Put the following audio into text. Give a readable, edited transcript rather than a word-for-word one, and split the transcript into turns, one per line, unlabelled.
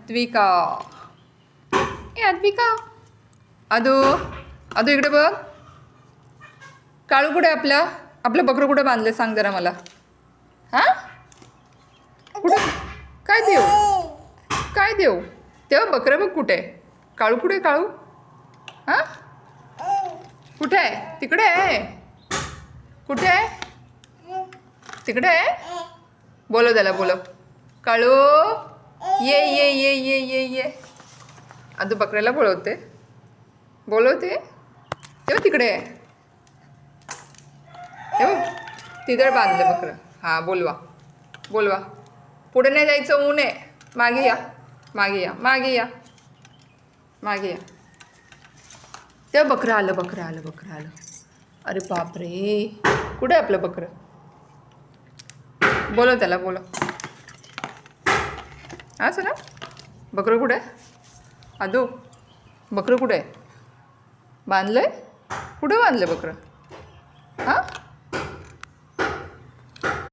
अद्विका. ए अद्विका, अदू अदू इकडे बघ. काळू कुठे आपलं बकरं कुठे बांधलं सांग जरा मला. हां कुठे काय देऊ तेव्हा बकरं बघ कुठे आहे. काळू कुठे काळू. हां कुठे आहे. तिकडे आहे. कुठे आहे. तिकडे आहे. बोलव त्याला बोलव. काळू ये ये ये ये ये ये. अदू बकऱ्याला बोलवते तेव्हा तिकडे आहे. तेव्हा तिथे बांधलं बकरं. हां बोलवा. पुढे नाही जायचं, ऊन आहे. मागे या. तेव्हा बकरं आलं. अरे बापरे, कुठे आहे आपलं बकरं. बोलव त्याला हां चला. बकरं कुठे आहे. अदू बकरं कुठे आहे. बांधलंय. कुठे बांधलं बकरं.